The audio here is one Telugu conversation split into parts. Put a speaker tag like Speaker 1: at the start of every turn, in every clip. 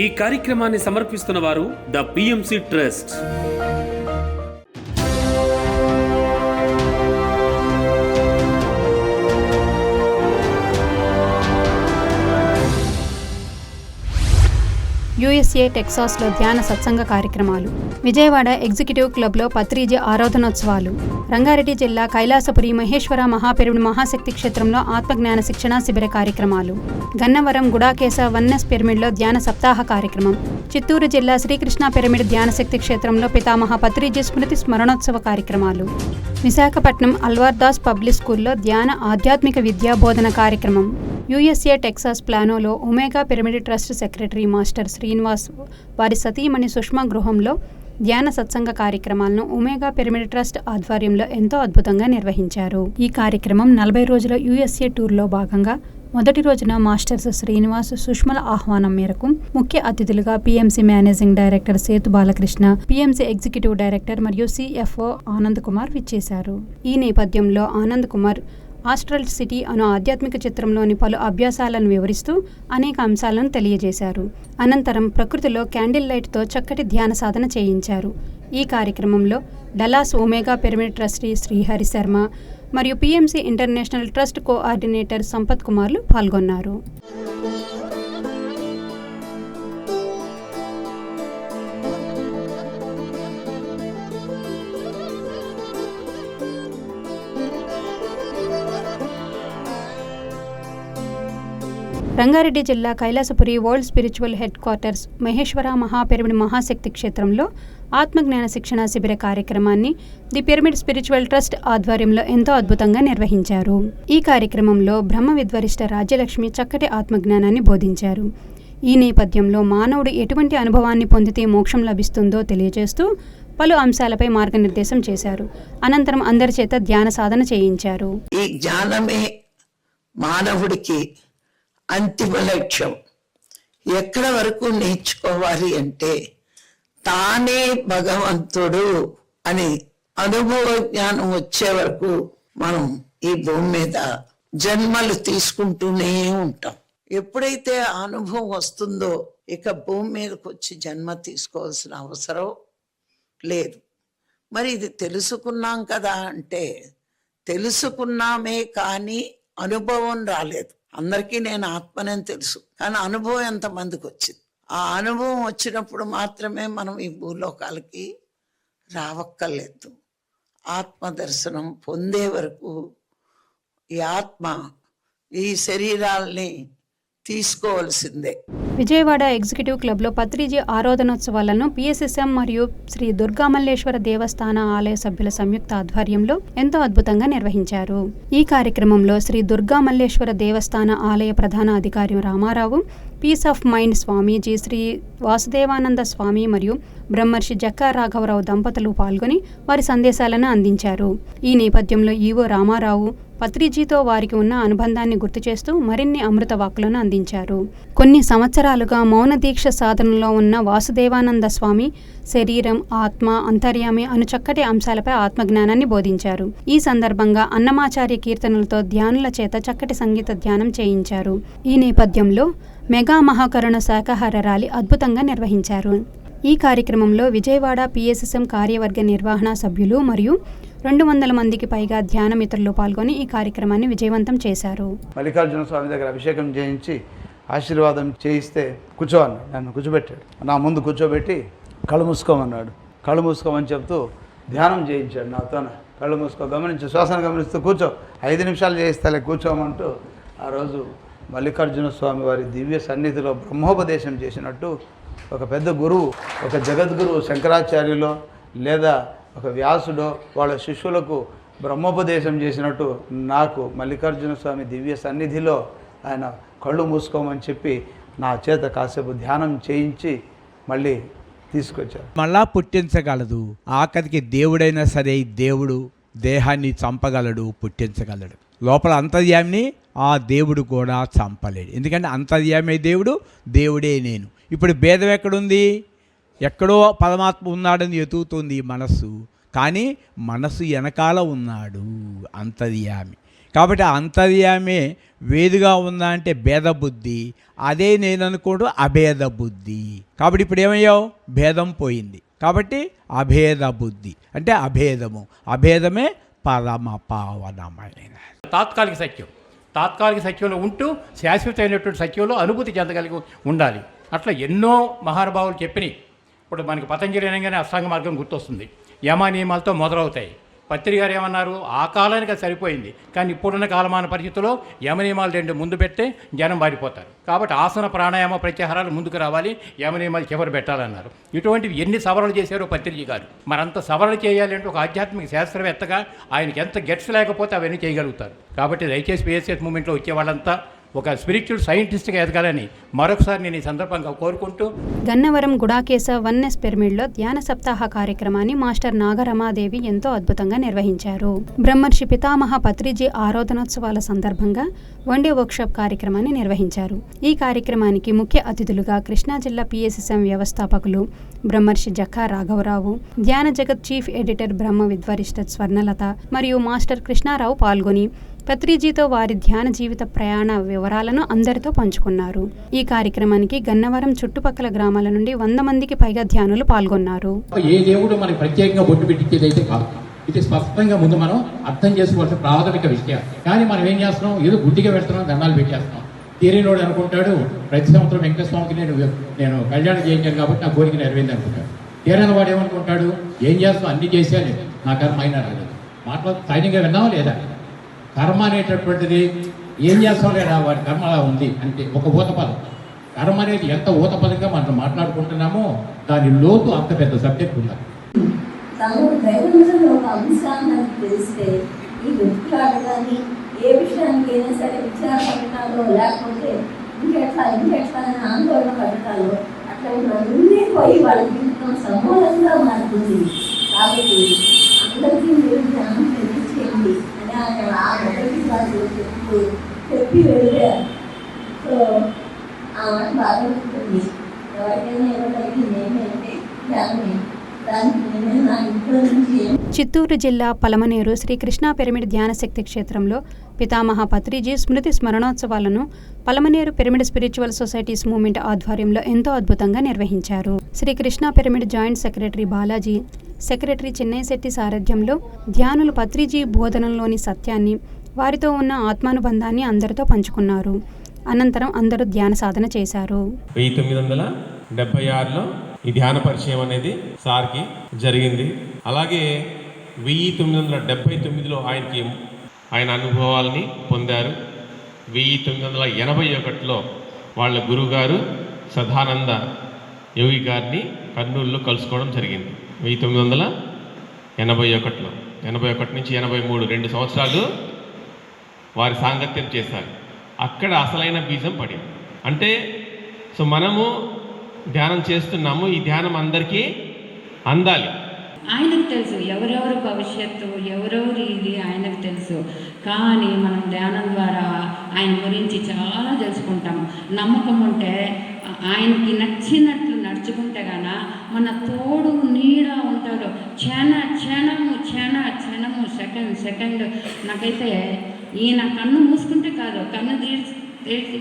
Speaker 1: ఈ కార్యక్రమాన్ని సమర్పిస్తున్న వారు ద పిఎంసి ట్రస్ట్.
Speaker 2: యూఎస్ఏ టెక్సాస్లో ధ్యాన సత్సంగ కార్యక్రమాలు, విజయవాడ ఎగ్జిక్యూటివ్ క్లబ్లో పత్రిజీ ఆరాధనోత్సవాలు, రంగారెడ్డి జిల్లా కైలాసపురి మహేశ్వర మహాపెరుడు మహాశక్తి క్షేత్రంలో ఆత్మజ్ఞాన శిక్షణ శిబిర కార్యక్రమాలు, గన్నవరం గుడాకేశ వన్నెస్ పిరమిడ్లో ధ్యాన సప్తాహ కార్యక్రమం, చిత్తూరు జిల్లా శ్రీకృష్ణ పిరమిడ్ ధ్యానశక్తి క్షేత్రంలో పితామహ పత్రిజీ స్మృతి స్మరణోత్సవ కార్యక్రమాలు, విశాఖపట్నం అల్వార్దాస్ పబ్లిక్ స్కూల్లో ధ్యాన ఆధ్యాత్మిక విద్యా బోధన కార్యక్రమం, యూఎస్ఏ టెక్సాస్ ప్లానోలో Omega Pyramid Trust secretary master Srinivas వారి సతీమణి సుష్మా గృహంలో ధ్యాన సత్సంగ కార్యక్రమాలను ఒమేగా పిరమిడ్ ట్రస్ట్ ఆధ్వర్యంలో ఎంతో అద్భుతంగా నిర్వహించారు. ఈ కార్యక్రమం 40 రోజుల యూఎస్ఏ టూర్లో భాగంగా మొదటి రోజున మాస్టర్స్ శ్రీనివాస్ సుష్మల ఆహ్వానం మేరకు ముఖ్య అతిథులుగా PMC managing director Sethu Balakrishna, PMC executive director మరియు సిఎఫ్ఓ ఆనంద్ కుమార్ విచ్చేశారు. ఈ నేపథ్యంలో ఆనంద్ కుమార్ ఆస్ట్రల్ సిటీ అను ఆధ్యాత్మిక చిత్రంలోని పలు అభ్యాసాలను వివరిస్తూ అనేక అంశాలను తెలియజేశారు. అనంతరం ప్రకృతిలో క్యాండిల్ లైట్తో చక్కటి ధ్యాన సాధన చేయించారు. ఈ కార్యక్రమంలో Dallas Omega Pyramid trustee Srihari Sharma మరియు PMC International Trust coordinator Sampath కుమార్లు పాల్గొన్నారు. రంగారెడ్డి జిల్లా Kailasapuri World Spiritual headquarters Maheshwara మహాపిరమిడ్ మహాశక్తి క్షేత్రంలో ఆత్మజ్ఞాన శిక్షణ శిబిర కార్యక్రమాన్ని ది పిరమిడ్ స్పిరిచువల్ ట్రస్ట్ ఆధ్వర్యంలో ఎంతో అద్భుతంగా నిర్వహించారు. ఈ కార్యక్రమంలో బ్రహ్మ విద్వరిష్ట రాజ్యలక్ష్మి చక్కటి ఆత్మజ్ఞానాన్ని బోధించారు. ఈ నేపథ్యంలో మానవుడు ఎటువంటి అనుభవాన్ని పొందితే మోక్షం లభిస్తుందో తెలియజేస్తూ పలు అంశాలపై మార్గనిర్దేశం చేశారు. అనంతరం అందరి చేత ధ్యాన సాధన చేయించారు.
Speaker 3: ఈ జ్ఞానమే మానవుడికి అంతిమ లక్ష్యం. ఎక్కడ వరకు నేర్చుకోవాలి అంటే తానే భగవంతుడు అని అనుభవ జ్ఞానం వచ్చే వరకు మనం ఈ భూమి మీద జన్మలు తీసుకుంటూనే ఉంటాం. ఎప్పుడైతే అనుభవం వస్తుందో ఇక భూమి మీదకి వచ్చి జన్మ తీసుకోవాల్సిన అవసరం లేదు. మరి ఇది తెలుసుకున్నాం కదా అంటే తెలుసుకున్నామే కానీ అనుభవం రాలేదు. అందరికీ నేను ఆత్మనని తెలుసు, కానీ అనుభవం ఎంతమందికి వచ్చింది? ఆ అనుభవం వచ్చినప్పుడు మాత్రమే మనం ఈ భూలోకాలకి రావక్కర్లేదు. ఆత్మ దర్శనం పొందే వరకు ఈ ఆత్మ ఈ శరీరాల్ని తీసుకోవాల్సిందే.
Speaker 2: విజయవాడ ఎగ్జిక్యూటివ్ క్లబ్లో పత్రిజీ ఆరాధనోత్సవాలను పిఎస్ఎస్ఎం మరియు శ్రీ దుర్గామల్లేశ్వర దేవస్థాన ఆలయ సభ్యుల సంయుక్త ఆధ్వర్యంలో ఎంతో అద్భుతంగా నిర్వహించారు. ఈ కార్యక్రమంలో శ్రీ దుర్గామల్లేశ్వర దేవస్థాన ఆలయ ప్రధాన అధికారి రామారావు, పీస్ ఆఫ్ మైండ్ స్వామీజీ శ్రీ వాసుదేవానంద స్వామి మరియు బ్రహ్మర్షి జక్కా రాఘవరావు దంపతులు పాల్గొని వారి సందేశాలను అందించారు. ఈ నేపథ్యంలో ఈవో రామారావు పత్రిజీతో వారికి ఉన్న అనుబంధాన్ని గుర్తు చేస్తూ మరిన్ని అమృత వాక్కులను అందించారు. కొన్ని సంవత్సరాలుగా మౌన దీక్ష సాధనలో ఉన్న వాసుదేవానంద స్వామి శరీరం, ఆత్మ, అంతర్యామి అను చక్కటి అంశాలపై ఆత్మజ్ఞానాన్ని బోధించారు. ఈ సందర్భంగా అన్నమాచార్య కీర్తనలతో ధ్యానుల చేత చక్కటి సంగీత ధ్యానం చేయించారు. ఈ నేపథ్యంలో మెగా మహాకరుణ శాకాహార ర్యాలీ అద్భుతంగా నిర్వహించారు. ఈ కార్యక్రమంలో విజయవాడ పిఎస్ఎస్ఎం కార్యవర్గ నిర్వహణ సభ్యులు మరియు 200 మందికి పైగా ధ్యాన మిత్రులు పాల్గొని ఈ కార్యక్రమాన్ని విజయవంతం చేశారు.
Speaker 4: మల్లికార్జున స్వామి దగ్గర అభిషేకం చేయించి ఆశీర్వాదం చేయిస్తే కూర్చోవని నన్ను కూర్చోబెట్టాడు. నా ముందు కూర్చోబెట్టి కళ్ళు మూసుకోమన్నాడు. కళ్ళు మూసుకోమని చెప్తూ ధ్యానం చేయించాడు నాతో. కళ్ళు మూసుకో, గమనించు, శ్వాసను గమనిస్తూ కూర్చో, 5 నిమిషాలు చేయిస్తాలే కూర్చోమంటూ ఆ రోజు మల్లికార్జున స్వామి వారి దివ్య సన్నిధిలో బ్రహ్మోపదేశం చేసినట్టు ఒక పెద్ద గురువు, ఒక జగద్గురువు శంకరాచార్యులో లేదా ఒక వ్యాసుడో వాళ్ళ శిష్యులకు బ్రహ్మోపదేశం చేసినట్టు నాకు మల్లికార్జున స్వామి దివ్య సన్నిధిలో ఆయన కళ్ళు మూసుకోమని చెప్పి నా చేత కాసేపు ధ్యానం చేయించి మళ్ళీ తీసుకొచ్చారు.
Speaker 5: మళ్ళా పుట్టించగలదు. ఆఖరికి దేవుడైనా సరే దేవుడు దేహాన్ని చంపగలడు, పుట్టించగలడు. లోపల అంతర్యామిని ఆ దేవుడు కూడా చంపలేడు. ఎందుకంటే అంతర్యామి దేవుడు, దేవుడే నేను. ఇప్పుడు భేదం ఎక్కడుంది? ఎక్కడో పరమాత్మ ఉన్నాడని ఎతుకుతుంది మనస్సు, కానీ మనస్సు వెనకాల ఉన్నాడు అంతర్యామి. కాబట్టి ఆ అంతర్యామే వేరుగా ఉందా అంటే భేద బుద్ధి, అదే నేను అనుకోడు అభేద బుద్ధి. కాబట్టి ఇప్పుడు ఏమయ్యావు? భేదం పోయింది. కాబట్టి అభేద బుద్ధి అంటే అభేదము, అభేదమే పరమ పావనమైన
Speaker 6: తాత్కాలిక సత్యంలో ఉంటూ శాశ్వతమైనటువంటి సత్యంలో అనుభూతి చెందగలిగి ఉండాలి. అట్లా ఎన్నో మహానుభావులు చెప్పినాయి. ఇప్పుడు మనకి పతంజలి అనగానే అష్టాంగ మార్గం గుర్తొస్తుంది, యమ నియమాలతో మొదలవుతాయి. పత్రి గారు ఏమన్నారు, ఆ కాలానికి అది సరిపోయింది, కానీ ఇప్పుడున్న కాలమాన పరిస్థితుల్లో యమ నియమాలు 2 ముందు పెడితే జనం మారిపోతారు. కాబట్టి ఆసన ప్రాణాయామ ప్రత్యాహారాలు ముందుకు రావాలి, యమ నియమాలు చివరి పెట్టాలన్నారు. ఇటువంటివి ఎన్ని సవరణలు చేశారో పత్రిజీ గారు. మరంత సవరణ చేయాలంటే ఒక ఆధ్యాత్మిక శాస్త్రవేత్తగా ఆయనకి ఎంత గెట్స్ లేకపోతే అవన్నీ చేయగలుగుతారు. కాబట్టి దయచేసి పిఎస్ఎస్ మూమెంట్లో వచ్చే వాళ్ళంతా ఒక స్పిరిచువల్ సైంటిస్ట్గా ఎదగాలని మరొకసారి నేను ఈ సందర్భంగా కోరుకుంటూ,
Speaker 2: గన్నవరం గుడాకేశ వన్నెస్ పిరమిడ్లో ధ్యాన సప్తాహ కార్యక్రమాన్ని మాస్టర్ నాగరమాదేవి ఎంతో అద్భుతంగా నిర్వహించారు. బ్రహ్మర్షి పితామహ పత్రిజీ ఆరాధనోత్సవాల సందర్భంగా వన్డే వర్క్షాప్ కార్యక్రమాన్ని నిర్వహించారు. ఈ కార్యక్రమానికి ముఖ్య అతిథులుగా కృష్ణా జిల్లా పిఎస్ఎస్ఎం వ్యవస్థాపకులు బ్రహ్మర్షి జక్కా రాఘవరావు, ధ్యాన జగత్ చీఫ్ ఎడిటర్ బ్రహ్మ విద్వరిష్ట స్వర్ణలత మరియు మాస్టర్ కృష్ణారావు పాల్గొని పత్రిజీతో వారి ధ్యాన జీవిత ప్రయాణ వివరాలను అందరితో పంచుకున్నారు. ఈ కార్యక్రమానికి గన్నవరం చుట్టుపక్కల గ్రామాల నుండి 100 మందికి పైగా ధ్యానులు పాల్గొన్నారు.
Speaker 7: ఏ దేవుడు మనకి ప్రత్యేకంగా బొట్టు పెట్టించేది అయితే కాదు. ఇది స్పష్టంగా ముందు మనం అర్థం చేసుకోవాల్సిన ప్రాథమిక విషయం. కానీ మనం ఏం చేస్తున్నాం, ఏదో గుడ్డిగా పెడుతున్నాం, దండాలు పెట్టేస్తున్నాం. తీరినోడు అనుకుంటాడు ప్రతి సంవత్సరం వెంకటస్వామికి నేను కళ్యాణం చేయించాను కాబట్టి నా కోరిక నెరవేరింది అనుకుంటాడు. తీరని వాడు ఏమనుకుంటాడు, ఏం చేస్తాం, అన్ని చేసేయాలి, నా కర్మ అయినా రాలేదు. మాట్లాడు సైన్యంగా విన్నావా లేదా? కర్మ అనేటటువంటిది ఏం చేస్తాం లేదా, వాడి కర్మ అలా ఉంది అంటే ఒక ఊత పదం. కర్మ అనేది ఎంత ఊత పదంగా మనం మాట్లాడుకుంటున్నామో దాని లోతు అంత పెద్ద సబ్జెక్ట్ ఉంది.
Speaker 8: ఒక అంశాన్ని తెలిస్తే ఈ వ్యక్తులు కానీ ఏ విషయానికైనా సరే విచార పథకాలు లేకపోతే ఇంకెట్లా అని ఆందోళన పథకాలు అట్లా అన్నీ పోయి వాళ్ళ జీవితం సమూలంగా మారుతుంది. కాబట్టి అందరికీ మీరు ధ్యానం తెలియచేయండి అని ఆయన ఆ మొదటి క్లాసులో చెప్పి వెళ్ళారు. సో ఆ మాట బాగా ఉంటుంది. ఎవరికైనా ఇవ్వగలిగింది ఏమంటే ధ్యానం.
Speaker 2: చిత్తూరు జిల్లా పలమనేరు శ్రీ కృష్ణా పిరమిడ్ ధ్యాన శక్తి క్షేత్రంలో పితామహ పత్రిజీ స్మృతి స్మరణోత్సవాలను Palamaneru Pyramid Spiritual Societies Movement ఆధ్వర్యంలో ఎంతో అద్భుతంగా నిర్వహించారు. Shri Krishna Pyramid joint secretary Balaji, secretary Chinnaiah Setty సారథ్యంలో ధ్యానులు పత్రిజీ బోధనలోని సత్యాన్ని, వారితో ఉన్న ఆత్మానుబంధాన్ని అందరితో పంచుకున్నారు. అనంతరం అందరూ ధ్యాన సాధన చేశారు.
Speaker 9: 1976లో ఈ ధ్యాన పరిచయం అనేది సార్కి జరిగింది. అలాగే 1979లో ఆయన అనుభవాలని పొందారు. 1981లో వాళ్ళ గురువుగారు సదానంద యోగి గారిని కర్నూలులో కలుసుకోవడం జరిగింది. 1981లో 81 నుంచి 83 2 సంవత్సరాలు వారి సాంగత్యం చేశారు. అక్కడ అసలైన బీజం పడింది. అంటే సో మనము ధ్యానం చేస్తున్నాము, ఈ ధ్యానం అందరికీ అందాలి.
Speaker 10: ఆయనకు తెలుసు ఎవరెవరి భవిష్యత్తు, ఎవరెవరి ఇది ఆయనకు తెలుసు. కానీ మనం ధ్యానం ద్వారా ఆయన గురించి చాలా తెలుసుకుంటాం. నమ్మకం ఉంటే ఆయనకి నచ్చినట్లు నడుచుకుంటే గాన మన తోడు నీడ ఉంటాడు. క్షణము సెకండ్ నాకైతే ఈయన కన్ను మూసుకుంటే కాదు, కన్ను తీర్చి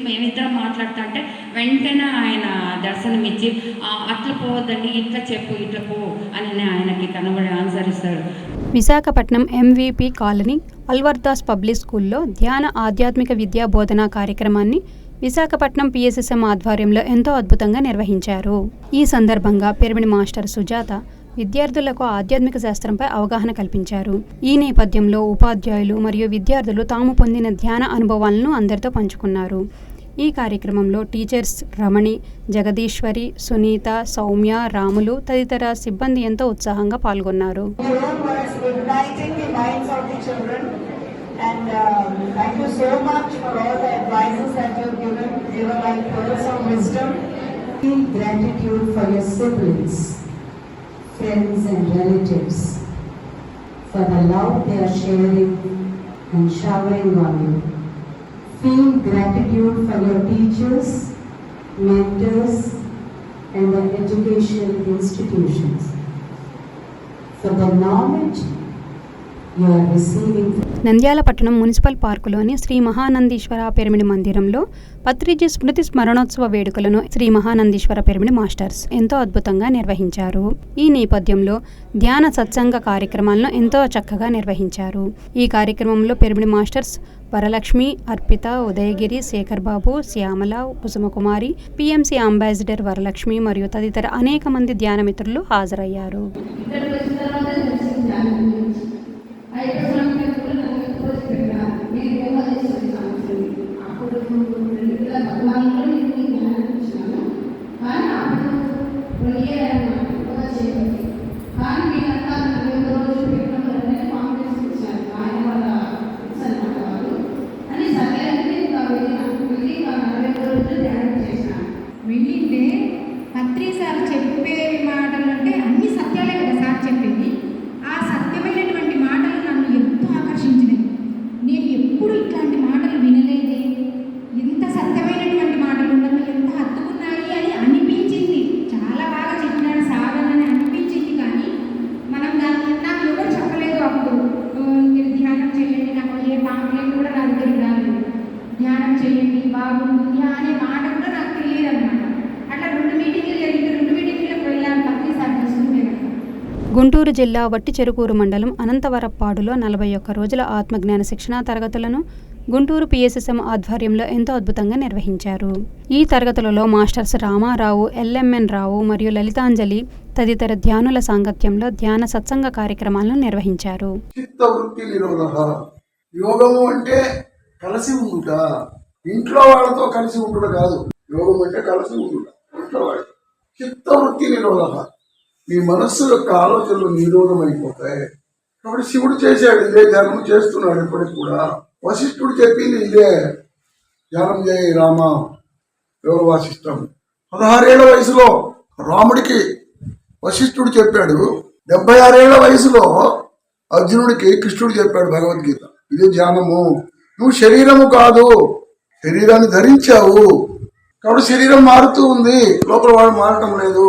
Speaker 10: మేమిద్దరం మాట్లాడుతా అంటే వెంటనే ఆయన దర్శనమిచ్చి అట్లా పోవద్దండి, ఇట్లా చెప్పు, ఇట్లా పో అని ఆయనకి కనబడి ఆన్సర్ ఇస్తాడు.
Speaker 2: Visakhapatnam MVP colony Alwardas public స్కూల్లో ధ్యాన ఆధ్యాత్మిక విద్యా బోధనా కార్యక్రమాన్ని విశాఖపట్నం పిఎస్ఎస్ఎం ఆధ్వర్యంలో ఎంతో అద్భుతంగా నిర్వహించారు. ఈ సందర్భంగా పిరమిడ్ మాస్టర్ సుజాత విద్యార్థులకు ఆధ్యాత్మిక శాస్త్రంపై అవగాహన కల్పించారు. ఈ నేపథ్యంలో ఉపాధ్యాయులు మరియు విద్యార్థులు తాము పొందిన ధ్యాన అనుభవాలను అందరితో పంచుకున్నారు. ఈ కార్యక్రమంలో టీచర్స్ రమణి, జగదీశ్వరి, సునీత, సౌమ్య, రాములు తదితర సిబ్బంది ఎంతో ఉత్సాహంగా పాల్గొన్నారు.
Speaker 8: Friends and relatives, for the love they are sharing and showering on you. Feel gratitude for your teachers, mentors and the educational institutions, for the knowledge
Speaker 2: Nandyal పట్టణం మున్సిపల్ పార్కులోని శ్రీ మహానందీశ్వర పిరమిడ్ మందిరంలో పత్రిజీ స్మృతి స్మరణోత్సవ వేడుకలను శ్రీ మహానందీశ్వర పిరమిడ్ మాస్టర్స్ ఎంతో అద్భుతంగా నిర్వహించారు. ఈ నేపథ్యంలో ధ్యాన సత్సంగ కార్యక్రమాలను ఎంతో చక్కగా నిర్వహించారు. ఈ కార్యక్రమంలో పిరమిడ్ మాస్టర్స్ వరలక్ష్మి, అర్పిత, ఉదయగిరి, శేఖర్ బాబు, శ్యామల, కుసుమకుమారి, పిఎంసి అంబాసిడర్ వరలక్ష్మి మరియు తదితర అనేక మంది ధ్యాన మిత్రులు హాజరయ్యారు.
Speaker 11: వెళ్ళింటే పత్రి సార్ చెప్పే మాటలు అంటే అన్ని సత్యాలే కదా సార్ చెప్పేది. ఆ సత్యమైనటువంటి మాటలు నన్ను ఎంతో ఆకర్షించినాయి. నేను ఎప్పుడు ఇట్లాంటి మాటలు వినలేదే, ఎంత సత్యమైనటువంటి మాటలు నన్ను ఎంత హత్తుకున్నాయి అని అనిపించింది. చాలా బాగా చెప్పినాడు సార్ అని అనిపించింది. కానీ మనం దాన్ని నాకు ఎవరు చెప్పలేదు అప్పుడు, మీరు ధ్యానం చేయండి, నాకు ఏ పాంప్లెట్ కూడా నా దగ్గరికి రాలేదు, ధ్యానం చేయండి బాగుంటుంది అనే మాట కూడా నాకు తెలియదు అనమాట. అట్లా 2 మీటింగ్లు జరిగింది. 2 మీటింగ్లకు వెళ్ళాను పత్రి సార్ చూసుకుంటే.
Speaker 2: గుంటూరు జిల్లా వట్టిచెరుకూరు మండలం అనంతవరప్పాడులో 41 రోజుల ఆత్మజ్ఞాన శిక్షణా తరగతులను గుంటూరు పిఎస్ఎస్ఎం ఆధ్వర్యంలో ఎంతో అద్భుతంగా నిర్వహించారు. ఈ తరగతులలో మాస్టర్స్ రామారావు, ఎల్ఎంఎన్ రావు మరియు లలితాంజలి తదితర ధ్యానుల సాంగత్యంలో ధ్యాన సత్సంగ కార్యక్రమాలను నిర్వహించారు.
Speaker 12: యోగము అంటే కలిసి ఉండుట, ఇంట్లో వాళ్ళతో కలిసి ఉండుట కాదు. యోగం అంటే కలిసి ఉండుట ఇంట్లో వాళ్ళతో. చిత్తవృత్తి నిరోధ, మీ మనస్సు యొక్క ఆలోచనలు నిరోధం అయిపోతాయి. కాబట్టి శివుడు చేశాడు ఇదే ధ్యానం చేస్తున్నాడు ఇప్పటికి కూడా. వశిష్ఠుడు చెప్పింది ఇదే, ధ్యానం చేయి రామ, యోగ వాసిష్టం. 16 ఏళ్ల వయసులో రాముడికి వశిష్ఠుడు చెప్పాడు. 76 ఏళ్ల వయసులో అర్జునుడికి కృష్ణుడు చెప్పాడు భగవద్గీత. ఇదే ధ్యానము. నువ్వు శరీరము కాదు, శరీరాన్ని ధరించావు కాబట్టి శరీరం మారుతూ ఉంది, లోపల వాడు మారటం లేదు.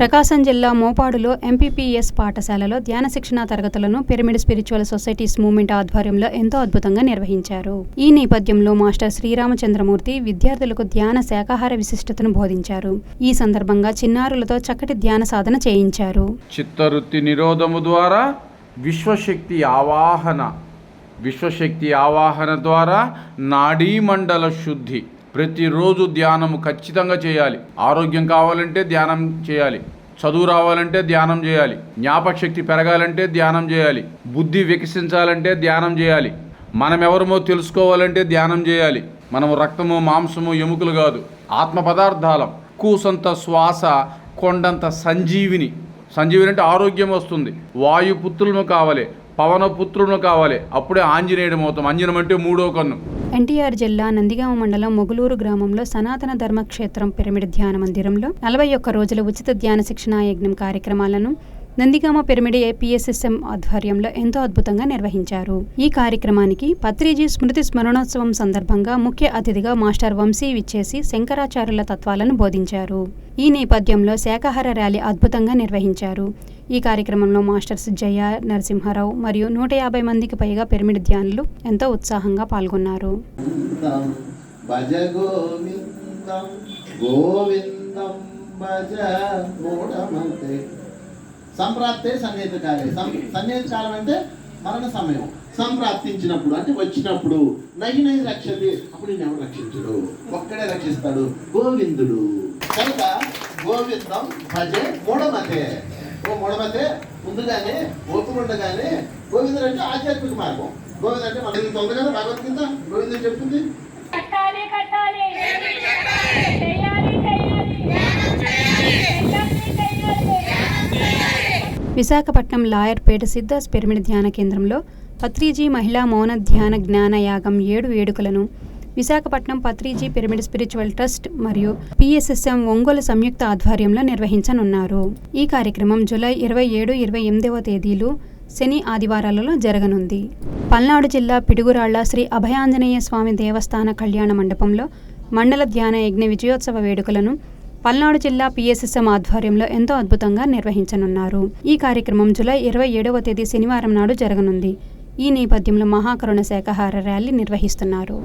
Speaker 2: ప్రకాశం జిల్లా మోపాడులో ఎంపీపీఎస్ పాఠశాలలో ధ్యాన శిక్షణా తరగతులను పిరమిడ్ స్పిరిచువల్ సొసైటీస్ మూవ్మెంట్ ఆధ్వర్యంలో ఎంతో అద్భుతంగా నిర్వహించారు. ఈ నేపథ్యంలో మాస్టర్ శ్రీరామచంద్రమూర్తి విద్యార్థులకు ధ్యాన శాకాహార విశిష్టతను బోధించారు. ఈ సందర్భంగా చిన్నారులతో చక్కటి ధ్యాన సాధన చేయించారు.
Speaker 13: చిత్తవృత్తి నిరోధము ద్వారా విశ్వశక్తి ఆవాహన ద్వారా నాడీ మండల శుద్ధి. ప్రతిరోజు ధ్యానం ఖచ్చితంగా చేయాలి. ఆరోగ్యం కావాలంటే ధ్యానం చేయాలి, చదువు రావాలంటే ధ్యానం చేయాలి, జ్ఞాపకశక్తి పెరగాలంటే ధ్యానం చేయాలి, బుద్ధి వికసించాలంటే ధ్యానం చేయాలి, మనం ఎవరమో తెలుసుకోవాలంటే ధ్యానం చేయాలి. మనము రక్తము, మాంసము, ఎముకలు కాదు, ఆత్మ పదార్థాలం. కూసంత శ్వాస, కొండంత సంజీవిని. సంజీవిని అంటే ఆరోగ్యం వస్తుంది. వాయుపుత్రులను కావాలి, పవనపుత్రులను కావాలి, అప్పుడే ఆంజనేయుడు అవుతాం. అంజనం అంటే 3వ కన్ను.
Speaker 2: ఎన్టీఆర్ జిల్లా నందిగామ మండలం మొగులూరు గ్రామంలో సనాతన ధర్మక్షేత్రం పిరమిడ్ ధ్యాన మందిరంలో 41 రోజుల ఉచిత ధ్యాన శిక్షణా యజ్ఞం కార్యక్రమాలను నందిగామ పిరమిడ్ ఏపీఎస్ఎస్ఎం ఆధ్వర్యంలో ఎంతో అద్భుతంగా నిర్వహించారు. ఈ కార్యక్రమానికి పత్రిజీ స్మృతి స్మరణోత్సవం సందర్భంగా ముఖ్య అతిథిగా మాస్టర్ వంశీ విచ్చేసి శంకరాచార్యుల తత్వాలను బోధించారు. ఈ నేపథ్యంలో శాకాహార ర్యాలీ అద్భుతంగా నిర్వహించారు. ఈ కార్యక్రమంలో మాస్టర్స్ జయ, నరసింహారావు మరియు 150 మందికి పైగా పిరమిడ్ ధ్యానులు ఎంతో ఉత్సాహంగా పాల్గొన్నారు.
Speaker 14: సంప్రాప్తే సన్నిహిత కాలే. సన్నిహిత కాలం అంటే మరణ సమయం. సంప్రాప్తించినప్పుడు అంటే వచ్చినప్పుడు నగి రక్షది. అప్పుడు నేను ఎవరు రక్షించడు, ఒక్కడే రక్షిస్తాడు, గోవిందుడు. కనుక గోవిందం భజే మూఢమతే. ఓ మూఢమతే ముందుగానే ఓపుకుండగానే గోవిందుడు అంటే ఆధ్యాత్మిక మార్గం. గోవింద అంటే మనకి తొందరగానే భగవద్గీత గోవిందుడు చెప్తుంది.
Speaker 2: విశాఖపట్నం లాయర్పేట సిద్ధాస్ పిరమిడ్ ధ్యాన కేంద్రంలో పత్రిజీ మహిళా మౌన ధ్యాన జ్ఞాన యాగం 7 వేడుకలను Visakhapatnam Patriji pyramid spiritual trust మరియు పిఎస్ఎస్ఎం ఒంగోలు సంయుక్త ఆధ్వర్యంలో నిర్వహించనున్నారు. ఈ కార్యక్రమం జూలై 27, 28వ తేదీలు శని, ఆదివారాలలో జరగనుంది. పల్నాడు జిల్లా పిడుగురాళ్ల శ్రీ అభయాంజనేయ స్వామి దేవస్థాన కళ్యాణ మండపంలో మండల ధ్యాన యజ్ఞ విజయోత్సవ వేడుకలను పల్నాడు జిల్లా పిఎస్ఎస్ఎం ఆధ్వర్యంలో ఎంతో అద్భుతంగా నిర్వహించనున్నారు. ఈ కార్యక్రమం జూలై 27వ తేదీ శనివారం నాడు జరగనుంది. ఈ నేపథ్యంలో మహాకరుణ శాఖాహార ర్యాలీ నిర్వహిస్తున్నారు.